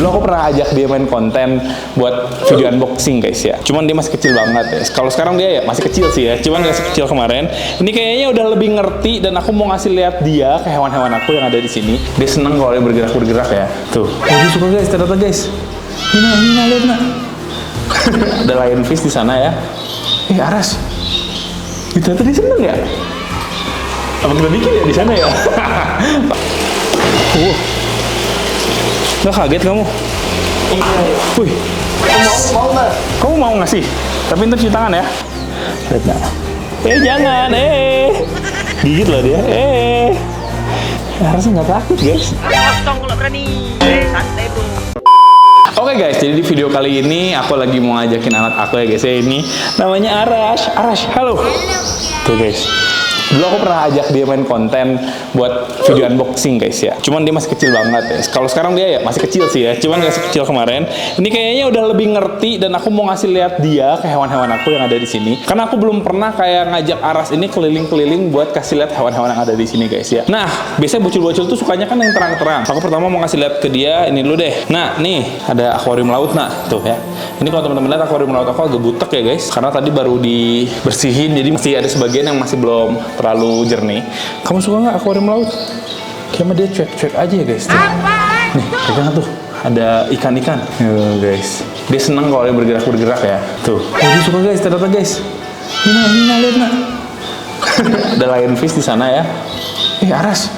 Dulu aku pernah ajak dia main konten buat video unboxing guys ya. Cuman dia masih kecil banget ya. Kalau sekarang dia ya masih kecil sih ya. Cuman gak sekecil kemarin. Ini kayaknya udah lebih ngerti dan aku mau ngasih lihat dia ke hewan-hewan aku yang ada di sini. Dia seneng kalau dia bergerak-bergerak ya. Tuh. Dia suka guys, ternyata guys. Ini lihat nak. Ada lionfish di sana ya. Aras. Ternyata dia seneng ya. Apa kita bikin ya di sana ya? Nggak kaget kamu? Wih. Mau nggak? Kamu mau ngasih? Tapi ntar cuci tangan ya. Lihat nggak? Jangan, gigit loh dia. Harusnya nggak takut guys. Potong kalau berani. Santai bro. Oke guys, jadi di video kali ini aku lagi mau ngajakin anak aku ya guys ya. Ini namanya Aras. Aras, halo. Tuh guys. Dulu aku pernah ajak dia main konten buat video unboxing guys ya. Cuman dia masih kecil banget ya. Kalau sekarang dia ya masih kecil sih ya. Cuman gak sekecil kemarin. Ini kayaknya udah lebih ngerti dan aku mau ngasih lihat dia ke hewan-hewan aku yang ada di sini. Karena aku belum pernah kayak ngajak Aras ini keliling-keliling buat kasih lihat hewan-hewan yang ada di sini guys ya. Nah, biasanya bocil-bocil tuh sukanya kan yang terang-terang. Aku pertama mau ngasih lihat ke dia ini dulu deh. Nah, nih ada akuarium laut nah. Tuh ya. Ini kalau teman-teman lihat akuarium laut aku agak butek ya guys. Karena tadi baru dibersihin jadi masih ada sebagian yang masih belum terlalu jernih. Kamu suka nggak akuarium laut? Kayaknya dia cuek-cuek aja ya guys. Tuh. Nih, pegang tuh. Ada ikan-ikan. Guys. Dia seneng kalau dia bergerak-bergerak ya. Tuh. Dia suka guys, ternyata guys. Ini lihat nak. Ada lionfish di sana ya. Aras.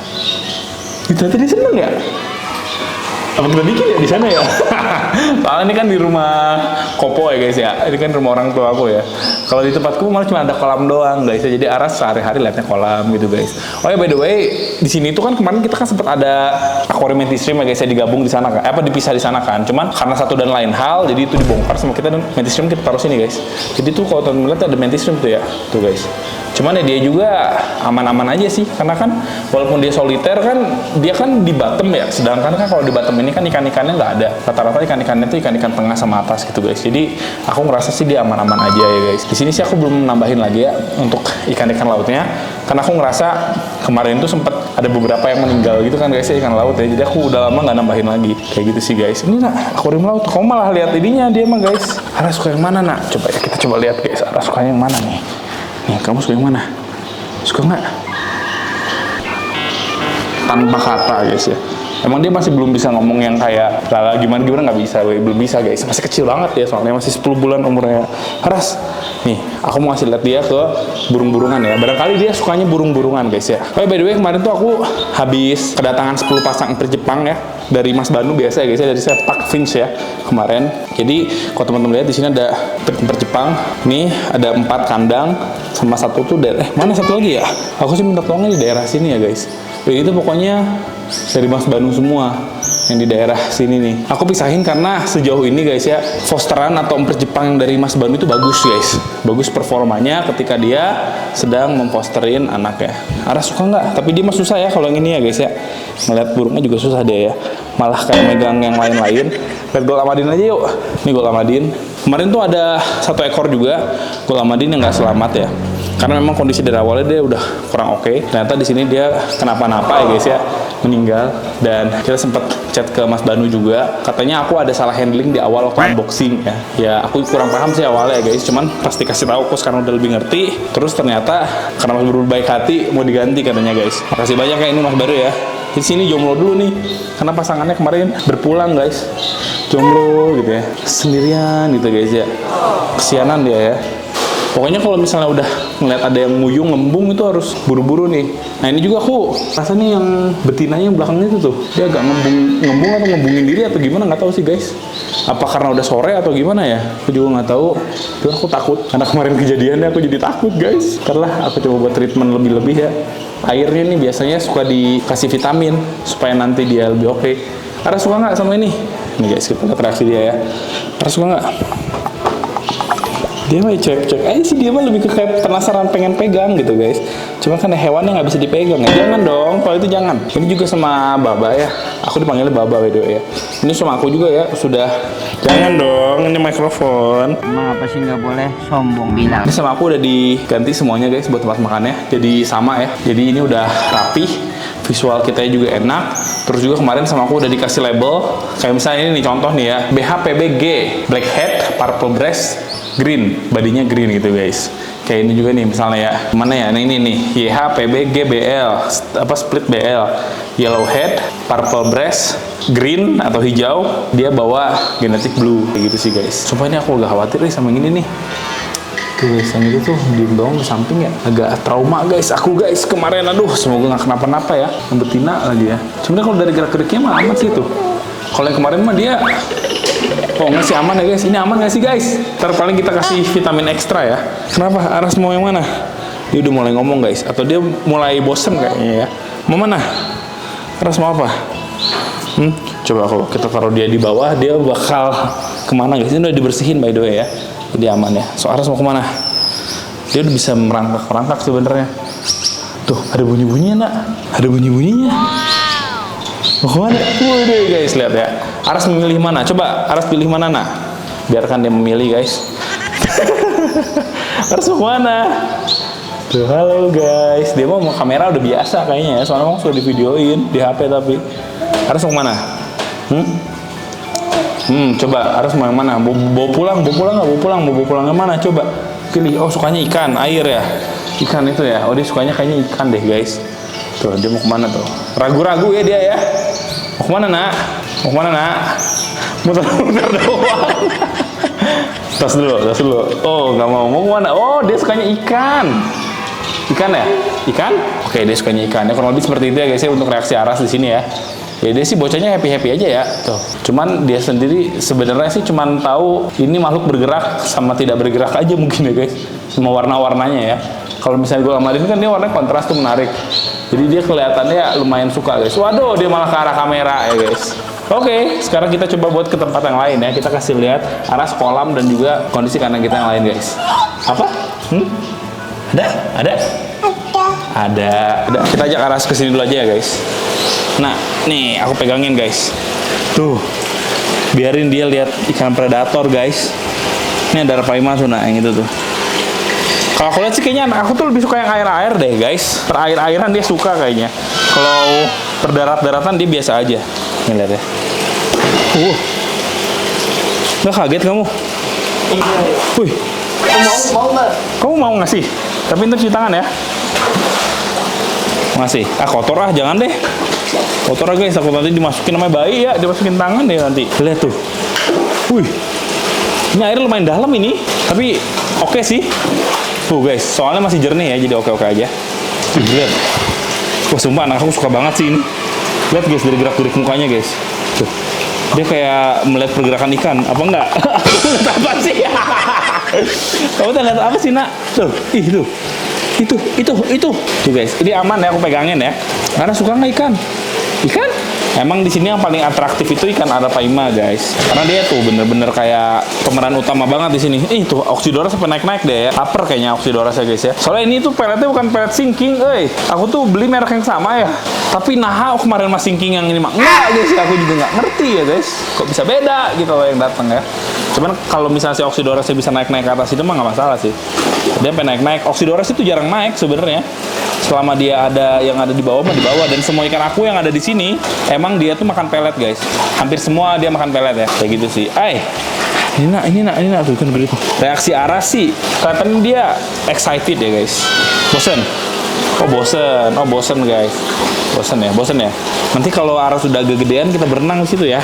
Ternyata dia seneng ya. Apa kita bikin ya di sana ya? Soalnya ini kan di rumah Kopo ya guys ya. Ini kan rumah orang tua aku ya. Kalau di tempatku malah cuma ada kolam doang guys ya. Jadi Aras sehari-hari liatnya kolam gitu guys. Oh ya by the way, di sini tuh kan kemarin kita kan sempat ada akuarium Mentistream ya guys ya, digabung di sana kan. Dipisah di sana kan. Cuman karena satu dan lain hal, jadi itu dibongkar sama kita dan Mentistream kita taruh sini guys. Jadi tuh kalau teman-teman lihat ada Mentistream tuh ya. Tuh guys. Cuman ya dia juga aman-aman aja sih, karena kan walaupun dia soliter kan, dia kan di bottom ya, sedangkan kan kalau di bottom ini kan ikan-ikannya nggak ada. Rata-rata ikan-ikannya tuh ikan-ikan tengah sama atas gitu guys. Jadi aku ngerasa sih dia aman-aman aja ya guys. Di sini sih aku belum nambahin lagi ya untuk ikan-ikan lautnya, karena aku ngerasa kemarin tuh sempat ada beberapa yang meninggal gitu kan guys ya, ikan laut ya. Jadi aku udah lama nggak nambahin lagi kayak gitu sih guys. Ini nak akuarium laut, kamu malah lihat ininya dia mah guys. Aras suka yang mana nak? Coba ya kita coba lihat guys. Aras suka yang mana nih? Nih, kamu suka yang mana? Suka nggak? Tanpa kata guys ya. Emang dia masih belum bisa ngomong yang kayak lala gimana nggak bisa, belum bisa guys. Masih kecil banget ya soalnya, masih 10 bulan umurnya. Aras, nih aku mau ngasih lihat dia ke burung-burungan ya. Barangkali dia sukanya burung-burungan guys ya. Oh by the way, kemarin tuh aku habis kedatangan 10 pasang emper Jepang ya dari Mas Banu biasa ya guys ya, dari saya Pak Vince ya kemarin. Jadi kalau teman-teman lihat di sini ada emper Jepang. Nih ada 4 kandang sama satu tuh mana satu lagi ya? Aku sih minta tolongnya di daerah sini ya guys. Jadi itu pokoknya dari Mas Banu semua yang di daerah sini nih. Aku pisahin karena sejauh ini guys ya, fosteran atau emper Jepang yang dari Mas Banu itu bagus guys. Bagus performanya ketika dia sedang memfosterin anaknya. Aras suka nggak? Tapi dia mah susah ya kalau yang ini ya guys ya. Ngeliat burungnya juga susah dia ya. Malah kayak megang yang lain-lain. Lihat Gol Amadin aja yuk. Ini Gol Amadin. Kemarin tuh ada 1 ekor juga Gol Amadin yang nggak selamat ya. Karena memang kondisi dari awalnya dia udah kurang oke. Ternyata di sini dia kenapa-napa ya guys ya, meninggal. Dan kita sempat chat ke Mas Banu juga. Katanya aku ada salah handling di awal waktu unboxing ya. Ya aku kurang paham sih awalnya ya guys. Cuman pasti kasih tahu kok sekarang udah lebih ngerti. Terus ternyata karena Mas Banu berbaik hati mau diganti katanya guys. Makasih banyak ya ini Mas Baru ya. Di sini jomblo dulu nih. Karena pasangannya kemarin berpulang guys. Jomblo gitu ya. Sendirian gitu guys ya. Kesianan dia ya. Pokoknya kalau misalnya udah ngeliat ada yang nguyung, ngembung itu harus buru-buru nih. Nah ini juga aku rasanya yang betinanya yang belakangnya itu tuh, dia agak ngembung atau ngembungin diri atau gimana nggak tahu sih guys. Apa karena udah sore atau gimana ya? Aku juga nggak tahu. Cuma aku takut karena kemarin kejadiannya aku jadi takut guys. Karena aku coba buat treatment lebih-lebih ya. Airnya nih biasanya suka dikasih vitamin supaya nanti dia lebih oke. Aras suka nggak sama ini? Nih guys, kita lihat reaksi dia ya. Aras suka nggak? Dia mah cek sih, dia mah lebih ke kayak penasaran pengen pegang gitu guys. Cuma kan hewannya nggak bisa dipegang ya. Jangan dong, kalau itu jangan. Ini juga sama Baba ya. Aku dipanggilnya Baba by the way ya. Ini sama aku juga ya, sudah. Jangan dong, ini mikrofon. Emang apa sih nggak boleh sombong bilang. Ini sama aku udah diganti semuanya guys buat tempat makannya. Jadi sama ya. Jadi ini udah rapih. visual kita juga enak. Terus juga kemarin sama aku udah dikasih label kayak misalnya ini nih contoh nih ya, BHPBG, black head, purple breast, green, badinya green gitu guys. Kayak ini juga nih misalnya ya, mana ya, nah ini nih YHPBGBL, split BL, yellow head, purple breast, green atau hijau, dia bawa genetik blue kayak gitu sih guys. Sumpah ini aku agak khawatir nih sama ini nih. Tuh guys, yang itu tuh diem doang di samping ya, agak trauma guys aku guys kemarin. Aduh, semoga nggak kenapa-napa ya, yang betina lagi ya. Sebenarnya kalau dari gerak-geriknya mah aman sih tuh. Kalau yang kemarin mah dia nggak sih aman ya guys. Ini aman nggak sih guys? Ntar paling kita kasih vitamin ekstra ya. Kenapa? Aras mau yang mana? Dia udah mulai ngomong guys, atau dia mulai bosen kayaknya ya. Mau mana? Aras mau apa? Coba kalau kita taruh dia di bawah, dia bakal kemana guys? Ini udah dibersihin by the way ya, jadi aman ya. So Aras mau kemana? Dia udah bisa merangkak sebenarnya. Tuh ada bunyi-bunyinya nak, ada bunyi-bunyinya. Mau kemana? Waduh guys, lihat ya. Aras memilih mana? Coba Aras pilih mana nak? Biarkan dia memilih guys. Aras mau kemana? Tuh halo guys, dia mau kamera udah biasa kayaknya ya, soalnya mau sudah divideoin di HP tapi. Aras mau kemana? Coba Aras mau yang mana? Bawa pulang nggak? Bawa pulang yang mana? Coba pilih. Oh sukanya ikan, air ya? Ikan itu ya? Oh dia sukanya kayaknya ikan deh guys. Tuh dia mau kemana tuh? Ragu-ragu ya dia ya? Mau kemana nak? Mau kemana nak? Muter-muter doang. Tas dulu. Oh nggak mau kemana? Oh dia sukanya ikan. Ikan ya? Ikan? Oke dia sukanya ikan. Ya kurang lebih seperti itu ya guys ya untuk reaksi Aras di sini ya. Ya dia sih bocahnya happy aja ya. Tuh. Cuman dia sendiri sebenarnya sih cuman tahu ini makhluk bergerak sama tidak bergerak aja mungkin ya guys. Semua warna-warnanya ya. Kalau misalnya gue lamarin kan dia warnanya kontras tuh menarik. Jadi dia kelihatannya lumayan suka guys. Waduh dia malah ke arah kamera ya guys. Oke, sekarang kita coba buat ke tempat yang lain ya. Kita kasih lihat Aras kolam dan juga kondisi kandang kita yang lain guys. Apa? Ada? Ada. Kita ajak Aras ke sini dulu aja ya guys. Nah, nih aku pegangin guys. Tuh, biarin dia lihat ikan predator guys. Ini ada Arapaima tuh, nah yang itu tuh. Kalau aku lihat sih kayaknya anak aku tuh lebih suka yang air-air deh guys. Air-airan dia suka kayaknya. Kalau perdarat-daratan dia biasa aja. Nih lihat ya. Nggak kaget kamu? Wih. Mau nggak? Kamu mau ngasih? Tapi ntar cuci tangan ya. Ngasih. Kotor jangan deh. Kotor guys, aku nanti dimasukin namanya bayi ya, dimasukin tangan deh nanti. Lihat tuh. Wih. Ini air lumayan dalam ini, tapi oke sih. Tuh guys, soalnya masih jernih ya, jadi oke-oke aja. Lihat. Wah, sumpah anak aku suka banget sih ini. Lihat guys, dari gerak-gerik mukanya guys. Tuh. Dia kayak melihat pergerakan ikan, apa enggak? Aku lihat apa sih? Kamu lihat apa sih nak? Tuh, itu. Tuh guys, ini aman ya, aku pegangin ya. Karena suka nggak ikan? Ikan? Emang di sini yang paling atraktif itu ikan Arapaima guys. Karena dia tuh bener-bener kayak pemeran utama banget di sini. Tuh Oxydora sampai naik-naik deh ya. Upper kayaknya Oxydora ya guys ya. Soalnya ini tuh peletnya bukan pelet sinking, Aku tuh beli merek yang sama ya. Tapi nah kemarin mas sinking yang ini mah enggak guys. Aku juga nggak ngerti ya guys. Kok bisa beda gitu loh yang datang ya. Cuman kalau misalnya si Oxydora bisa naik-naik ke atas itu mah nggak masalah sih. Dia pengen naik-naik. Oxydora itu jarang naik sebenarnya. Selama dia ada yang ada di bawah mah di bawah, dan semua ikan aku yang ada di sini emang dia tuh makan pelet guys. Hampir semua dia makan pelet ya. Kayak gitu sih. Ini nak tuh kan begitu. Reaksi Aras sih kelihatan dia excited ya guys. Bosen guys. Bosen ya. Nanti kalau Aras sudah agak gedean kita berenang di situ ya.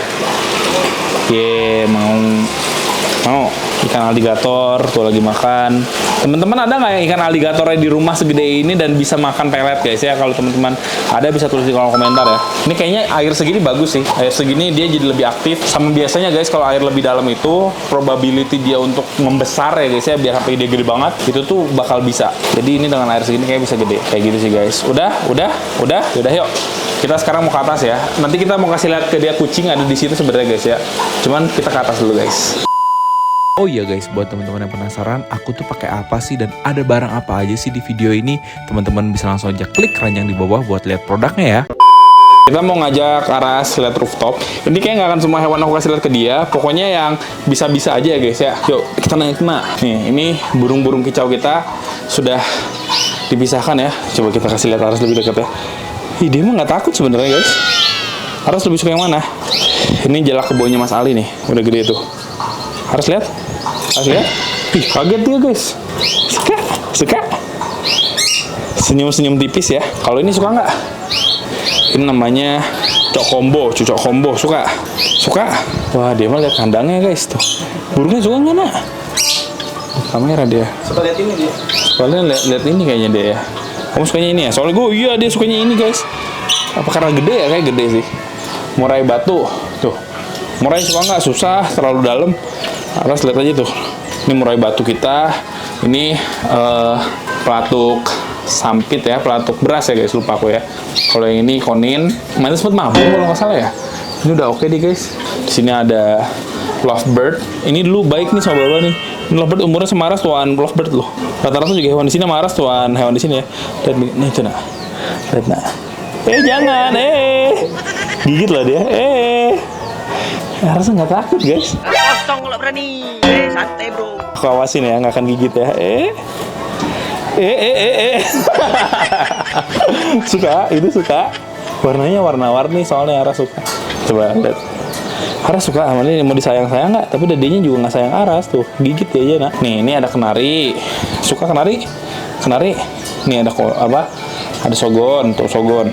Mau ikan alligator tuh lagi makan. Teman-teman ada nggak yang ikan alligatornya di rumah segede ini dan bisa makan pelet guys ya? Kalau teman-teman ada bisa tulis di kolom komentar ya. Ini kayaknya air segini bagus sih. Air segini dia jadi lebih aktif. Sama biasanya guys kalau air lebih dalam itu probability dia untuk membesar ya guys ya, biar sampai dia gede banget itu tuh bakal bisa. Jadi ini dengan air segini kayak bisa gede. Kayak gitu sih guys. Udah yuk. Kita sekarang mau ke atas ya. Nanti kita mau kasih lihat ke dia kucing ada di situ sebenarnya guys ya. Cuman kita ke atas dulu guys. Oh iya guys, buat teman-teman yang penasaran, aku tuh pakai apa sih dan ada barang apa aja sih di video ini, teman-teman bisa langsung aja klik keranjang di bawah buat lihat produknya ya. Kita mau ngajak Aras lihat rooftop. Ini kayak nggak akan semua hewan aku kasih lihat ke dia. Pokoknya yang bisa-bisa aja ya guys ya. Yuk kita naik nak. Nih ini burung-burung kicau kita sudah dipisahkan ya. Coba kita kasih lihat Aras lebih dekat ya. Ih, dia mah nggak takut sebenarnya guys. Harus lebih suka yang mana? Ini jalak kebonya Mas Ali nih, udah gede tuh. Harus lihat, harus lihat. Ih, kaget dia guys. Suka. Senyum-senyum tipis ya. Kalau ini suka nggak? Ini namanya cucok combo. Suka. Wah, dia mah lihat kandangnya guys tuh. Burungnya suka nggak nak? Kamera dia. Suka lihat ini dia. Soalnya lihat ini kayaknya dia ya. Kamu sukanya ini ya? Soalnya iya dia sukanya ini guys. Apa karena gede ya? Kayak gede sih. Murai batu. Tuh. Murai suka nggak? Susah, terlalu dalam. Harus lihat aja tuh. Ini murai batu kita. Ini pelatuk sampit ya, pelatuk beras ya guys, lupa aku ya. Kalau yang ini konin. Mana sempat mabuk kalau nggak salah ya. Ini udah oke deh guys. Di sini ada lovebird. Ini dulu baik nih sama Baba nih. Ini lovebird umurnya semaras tuan lovebird loh. Rata-rata juga hewan di sini maras tuan hewan di sini ya. Lihat nih itu nak. Lihat nak. Jangan gigit lah dia. Harusnya nggak takut guys. Kosong kalau berani. Santai bro. Aku awasin ya, nggak akan gigit ya. Suka. Warnanya warna-warni soalnya Aras suka. Coba lihat. Aras suka sama ini, mau disayang-sayang nggak? Tapi dadenya juga nggak sayang Aras tuh. Gigit dia aja nak. Nih, ini ada kenari. Suka kenari? Kenari. Nih ada apa? Ada sogon, tuh sogon.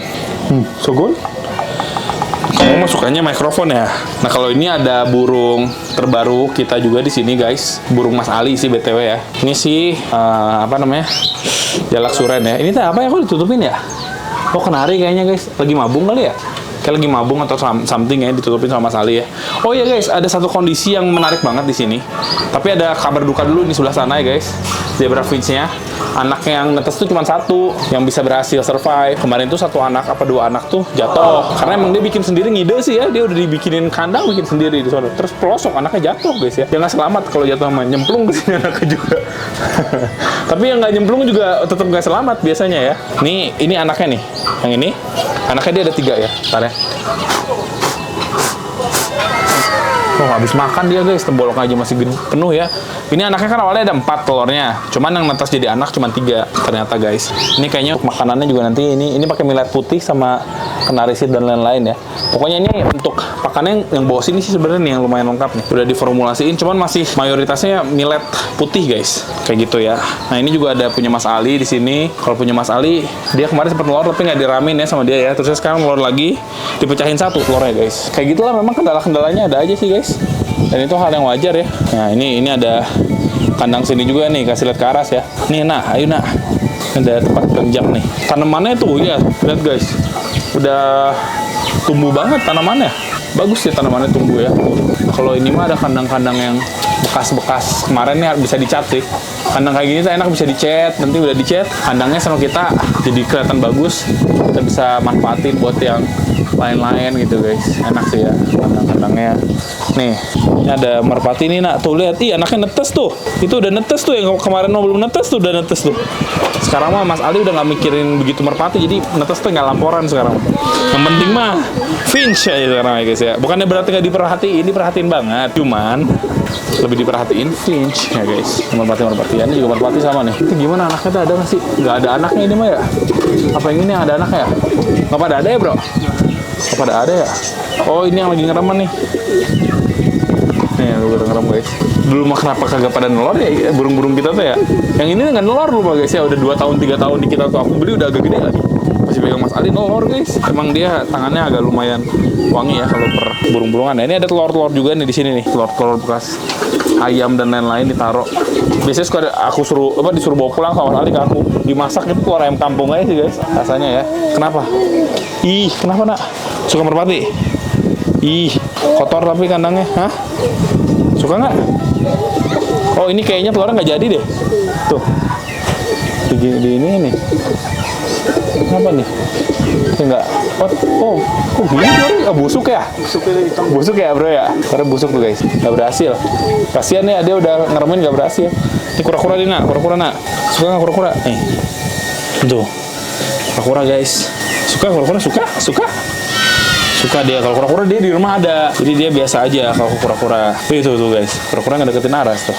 Sogon? Kamu mah sukanya mikrofon ya. Nah, kalau ini ada burung terbaru kita juga di sini guys. Burung Mas Ali sih BTW ya. Ini sih apa namanya? Jalak suren ya. Ini apa ya? Kok ditutupin ya? Oh, kenari kayaknya guys. Lagi mabung kali ya? Kayak lagi mabung atau something ya, ditutupin sama Mas Ali ya. Oh iya guys, ada satu kondisi yang menarik banget di sini. Tapi ada kabar duka dulu di sebelah sana ya guys. Zebra finch-nya, anaknya yang netes tuh cuma satu yang bisa berhasil survive. Kemarin tuh satu anak apa dua anak tuh jatuh. Karena emang dia bikin sendiri, ngide sih ya. Dia udah dibikinin kandang, bikin sendiri di sana. Terus pelosok anaknya jatuh guys ya. Dia nggak selamat kalau jatuh sama nyemplung ke sini anaknya juga. Tapi yang nggak nyemplung juga tetap nggak selamat biasanya ya. Nih, ini anaknya nih. Yang ini, anaknya dia ada 3 ya. Bentar ya. Oh, habis makan dia guys, tembolok aja masih penuh ya. Ini anaknya kan awalnya ada 4 telurnya, cuman yang netas jadi anak cuma 3 ternyata guys. Ini kayaknya makanannya juga nanti ini pakai millet putih sama kenarisit dan lain-lain ya. Pokoknya ini untuk pakannya yang bawah sini sih sebenarnya nih yang lumayan lengkap nih. Udah diformulasiin, cuman masih mayoritasnya millet putih guys, kayak gitu ya. Nah ini juga ada punya Mas Ali di sini. Kalau punya Mas Ali, dia kemarin sempat telur tapi nggak diramin ya sama dia ya. Terus sekarang telur lagi, dipecahin 1 telurnya guys. Kayak gitulah memang kendala-kendalanya ada aja sih guys. Dan itu hal yang wajar ya. Nah ini ada kandang sini juga nih, kasih lihat ke Aras ya. Nih nak, ayo nak. Ada tempat penjak nih. Tanamannya tuh ya, lihat guys. Udah tumbuh banget tanamannya. Bagus ya tanamannya tumbuh ya. Kalau ini mah ada kandang-kandang yang bekas-bekas kemarin nih bisa dicat sih. Kandang kayak gini tuh enak bisa dicat, nanti udah dicat, kandangnya sama kita jadi kelihatan bagus. Kita bisa manfaatin buat yang lain-lain gitu guys. Enak sih ya kandang-kandangnya. Nih, ini ada merpati nih nak. Tuh lihat, ih anaknya netes tuh. Itu udah netes tuh, yang kemarin belum netes tuh udah netes tuh. Sekarang mah Mas Ali udah nggak mikirin begitu merpati, jadi netes tuh nggak laporan sekarang. Yang penting mah finch aja sekarang ya guys ya. Bukannya berarti nggak diperhatiin, diperhatiin banget. Cuman lebih diperhatiin finch ya guys. Merpati-merpatian ini juga merpati sama nih. Itu gimana anaknya tuh ada nggak sih? Nggak ada anaknya ini mah ya? Apa yang ini yang ada anaknya ya? Nggak pada ada ya bro? Nggak pada ada ya? Oh ini yang lagi ngereman nih. Nih lu udah ngerem guys. Dulu mah kenapa kagak pada nelor ya burung-burung kita tuh ya? Yang ini nggak nelor lu guys ya. Udah 2 tahun 3 tahun di kita tuh aku beli udah agak gede lagi. Masih pegang Mas Ali nelor guys. Emang dia tangannya agak lumayan wangi ya kalau per burung-burungan. Nah, ini ada telur-telur juga nih di sini nih. Telur-telur bekas ayam dan lain-lain ditaruh. Biasanya suka aku disuruh bawa pulang sama Mas Ali ke aku. Dimasak itu telur ayam kampung aja sih guys. Rasanya ya. Kenapa? Ih, kenapa nak? Suka merpati? Ih, kotor tapi kandangnya. Hah? Suka nggak? Oh, ini kayaknya telurnya nggak jadi deh. Tuh. Di ini nih. Apa nih? Enggak. Oh, kok gini telurnya? Busuk ya? Busuk ya bro ya? Karena busuk tuh guys. Nggak berhasil. Kasian ya, dia udah ngeremin nggak berhasil. Ini kura-kura nih nak. Kura-kura nak. Suka nggak kura-kura? Nih. Tuh. Kura-kura guys. Suka kura-kura? Suka dia. Kalau kura-kura dia di rumah ada, jadi dia biasa aja kalau kura-kura. Itu tuh guys, kura-kura nggak deketin Aras tuh.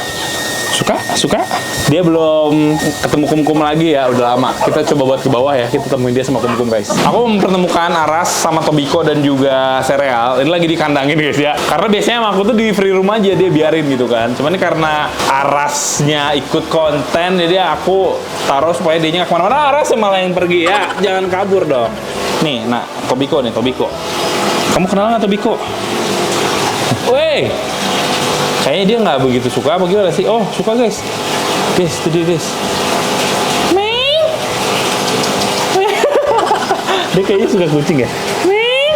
Suka. Dia belum ketemu kum-kum lagi ya, udah lama. Kita coba buat ke bawah ya, kita temuin dia sama kum-kum guys. Aku mempertemukan Aras sama Tobiko dan juga Sereal. Ini lagi dikandangin guys ya. Karena biasanya sama aku tuh di free room aja dia biarin gitu kan. Cuman ini karena Arasnya ikut konten, jadi aku taruh supaya dia nggak kemana-mana. Aras malah yang pergi ya, jangan kabur dong. Nih, nah Tobiko. Kamu kenal nggak Tobiko? Weh, kayaknya dia nggak begitu suka apa gimana sih? Oh, suka guys. Guys, itu dia guys. Ming. Dia kayaknya suka kucing ya. Ming.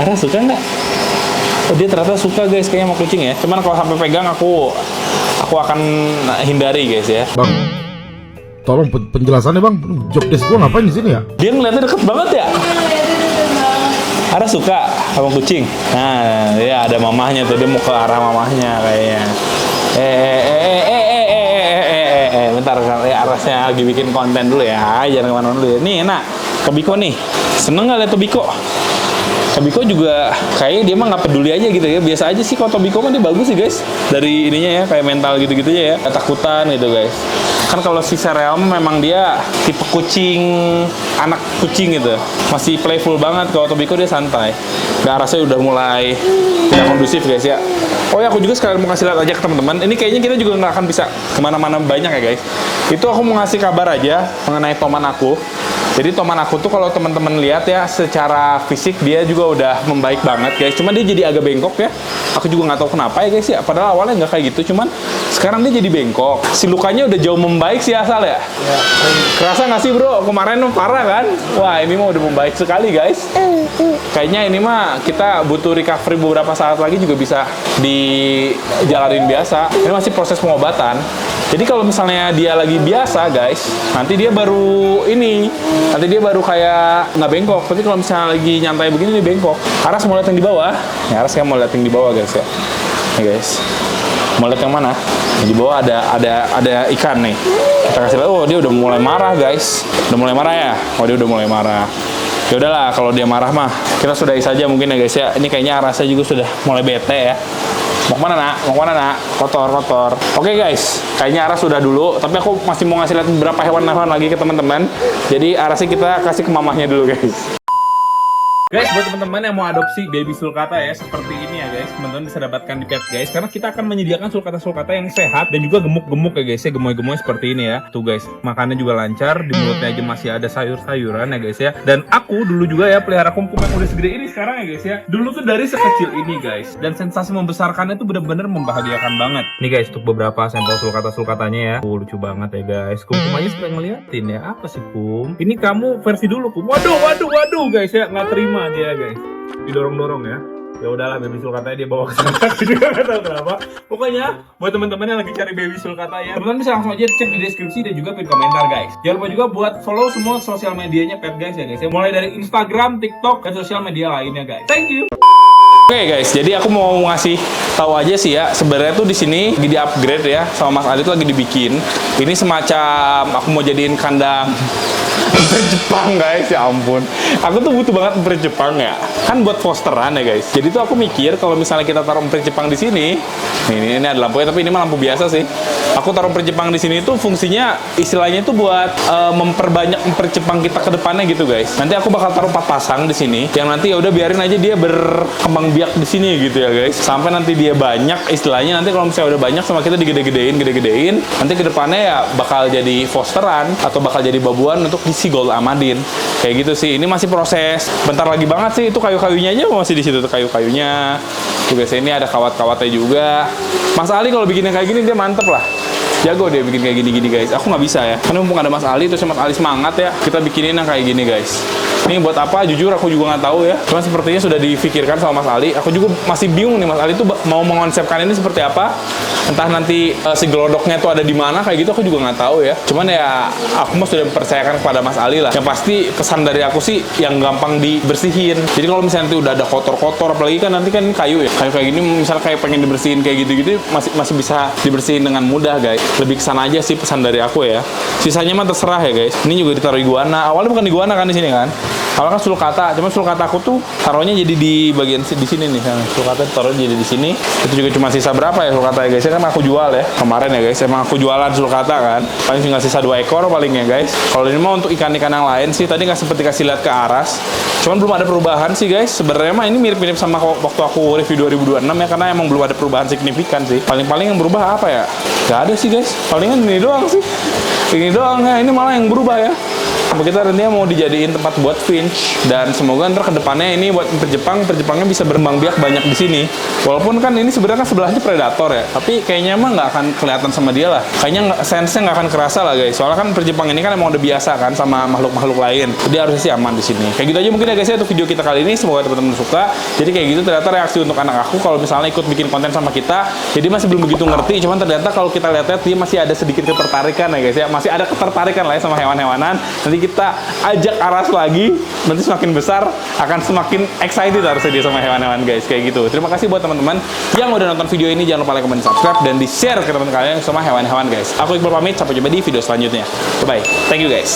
Aras suka nggak? Oh, dia ternyata suka guys, kayaknya sama kucing ya. Cuman kalau sampai pegang aku akan hindari guys ya. Bang, tolong penjelasannya bang. Job desk gua ngapain di sini ya? Dia ngeliatnya deket banget ya. Aras suka sama kucing. Nah, ya ada mamahnya tuh, dia mau ke arah mamahnya kayaknya. Bentar, ya Arasnya lagi bikin konten dulu ya, jangan kemana dulu ya. Nih, enak. Tobiko nih, seneng nggak liat Tobiko? Tobiko juga kayaknya dia mah nggak peduli aja gitu ya. Biasa aja sih kalau Tobiko kan dia bagus sih guys. Dari ininya ya, kayak mental gitu-gitu aja ya. Ketakutan gitu guys. Kan kalau si Sereal memang dia tipe kucing, anak kucing gitu. Masih playful banget. Kalau Tobiko dia santai. Dan rasanya udah mulai tidak kondusif guys ya. Oh ya, aku juga sekalian mau kasih lihat aja ke teman-teman. Ini kayaknya kita juga nggak akan bisa kemana-mana banyak ya guys. Itu aku mau ngasih kabar aja mengenai toman aku. Jadi toman aku tuh kalau teman-teman lihat ya, secara fisik dia juga udah membaik banget guys. Cuma dia jadi agak bengkok ya. Aku juga nggak tahu kenapa ya guys ya. Padahal awalnya nggak kayak gitu. Cuman sekarang dia jadi bengkok. Si lukanya udah jauh membaik sih asal ya. Kerasa nggak sih bro? Kemarin parah kan? Wah ini mah udah membaik sekali guys. Kayaknya ini mah kita butuh recovery beberapa saat lagi juga bisa dijalanin biasa. Ini masih proses pengobatan. Jadi kalau misalnya dia lagi biasa guys, nanti dia baru kayak nggak bengkok. Tapi kalau misalnya lagi nyantai begini dia bengkok. Aras mau lihat yang di bawah. Ya Aras kan mau lihat yang di bawah guys ya. Nih guys, mau lihat yang mana? Di bawah ada ikan nih. Kita kasih lihat. Oh dia udah mulai marah guys. Udah mulai marah ya? Oh dia udah mulai marah. Ya udahlah kalau dia marah mah kita sudahi saja mungkin ya guys ya. Ini kayaknya Arasnya juga sudah mulai bete ya. Mau kemana nak? Kotor. Oke guys, kayaknya Aras sudah dulu. Tapi aku masih mau ngasih lihat beberapa hewan-hewan lagi ke teman-teman. Jadi Arasnya kita kasih ke mamahnya dulu guys. Guys, buat teman-teman yang mau adopsi baby sulcata ya, seperti ini ya guys, teman-teman bisa dapatkan di pet guys, karena kita akan menyediakan sulcata yang sehat dan juga gemuk-gemuk ya guys ya, gemoy-gemoy seperti ini ya. Tuh guys, makannya juga lancar, di mulutnya aja masih ada sayur-sayuran ya guys ya. Dan aku dulu juga ya pelihara kum-kum yang udah segede ini sekarang ya guys ya. Dulu tuh dari sekecil ini guys, dan sensasi membesarkannya tuh bener-bener membahagiakan banget. Nih guys, untuk beberapa sampel sulcata-sulcatanya ya. Lucu banget ya guys. Kum-kum aja suka ngeliatin ya. Apa sih kum? Ini kamu versi dulu kum. Waduh guys ya, nggak terima dia guys, didorong-dorong ya. Ya udahlah, baby sulcatanya dia bawa ke sana. Juga nggak tahu kenapa. Pokoknya buat teman-teman yang lagi cari baby sulcata ya, teman-teman bisa langsung aja cek di deskripsi dan juga pin komentar guys. Jangan lupa juga buat follow semua sosial medianya pet guys ya guys. Mulai dari Instagram, TikTok, dan sosial media lainnya guys. Thank you. Oke guys, jadi aku mau ngasih tahu aja sih ya, sebenarnya tuh di sini di upgrade ya sama Mas Ali tuh lagi dibikin. Ini semacam aku mau jadiin kandang emprit Jepang guys, ya ampun. Aku tuh butuh banget emprit Jepang ya. Kan buat posteran ya guys. Jadi tuh aku mikir kalau misalnya kita taruh emprit Jepang di sini, ini ada lampunya tapi ini mah lampu biasa sih. Aku taruh emprit Jepang di sini tuh fungsinya istilahnya tuh buat memperbanyak emprit Jepang kita ke depannya gitu guys. Nanti aku bakal taruh 4 pasang di sini. Yang nanti ya udah biarin aja dia berkembang biak di sini gitu ya guys. Sampai nanti dia banyak istilahnya, nanti kalau misalnya udah banyak sama kita digede-gedein, nanti ke depannya ya bakal jadi fosteran atau bakal jadi babuan untuk si Gold Amadin. Kayak gitu sih. Ini masih proses. Bentar lagi banget sih. Itu kayu-kayunya aja masih di situ tuh kayu-kayunya. Tuh guys, ini ada kawat-kawatnya juga. Mas Ali kalau bikinnya kayak gini dia mantep lah. Jago dia bikin kayak gini-gini guys. Aku nggak bisa ya. Karena mumpung ada Mas Ali, terus Mas Ali semangat ya. Kita bikinin yang kayak gini guys. Ini buat apa? Jujur aku juga nggak tahu ya. Cuma sepertinya sudah difikirkan sama Mas Ali. Aku juga masih bingung nih Mas Ali tuh mau mengonsepkan ini seperti apa. Entah nanti si gelodoknya tuh ada di mana kayak gitu aku juga nggak tahu ya. Cuman ya aku mah sudah mempercayakan kepada Mas Ali lah. Yang pasti pesan dari aku sih yang gampang dibersihin. Jadi kalau misalnya nanti udah ada kotor-kotor, apalagi kan nanti kan kayu ya. Kayu kayak gini misalnya kayak pengen dibersihin kayak gitu-gitu masih bisa dibersihin dengan mudah guys. Lebih kesana aja sih pesan dari aku ya. Sisanya mah terserah ya guys. Ini juga ditaruh iguana. Awalnya bukan iguana kan di sini kan. Awalnya kan sulcata. Cuma sulcata aku tuh taruhnya jadi di bagian di sini nih. Sulcata taruh jadi di sini. Itu juga cuma sisa berapa ya sulcata ya guys ya biasanya emang aku jual ya. Kemarin ya guys, emang aku jualan sulcata kan. Paling tinggal sisa 2 ekor paling ya guys. Kalau ini mah untuk ikan-ikan yang lain sih, tadi nggak sempet dikasih lihat ke Aras. Cuman belum ada perubahan sih guys. Sebenarnya mah ini mirip-mirip sama waktu aku review 2026 ya, karena emang belum ada perubahan signifikan sih. Paling-paling yang berubah apa ya? Gak ada sih guys. Palingan ini doang sih. Ini doang ya. Ini malah yang berubah ya. Kita nantinya mau dijadiin tempat buat finch, dan semoga ntar kedepannya ini buat perjepangnya bisa berkembang biak banyak di sini. Walaupun kan ini sebenarnya kan sebelahnya predator ya, tapi kayaknya emang nggak akan kelihatan sama dia lah. Kayaknya sense-nya nggak akan kerasa lah guys. Soalnya kan perjepang ini kan emang udah biasa kan sama makhluk-makhluk lain. Jadi harusnya sih aman di sini. Kayak gitu aja mungkin ya guys ya untuk video kita kali ini. Semoga teman-teman suka. Jadi kayak gitu ternyata reaksi untuk anak aku kalau misalnya ikut bikin konten sama kita. Jadi masih belum begitu ngerti. Cuman ternyata kalau kita lihat-lihat dia masih ada sedikit ketertarikan ya guys ya. Masih ada ketertarikan lah ya sama hewan-hewanan. Nanti kita ajak Aras lagi, nanti semakin besar akan semakin excited harusnya dia sama hewan-hewan guys, kayak gitu. Terima kasih buat teman-teman yang udah nonton video ini, jangan lupa like, comment, subscribe, dan di share ke teman-teman kalian sama hewan-hewan guys. Aku Iqbal pamit, sampai jumpa di video selanjutnya. Bye bye, thank you guys.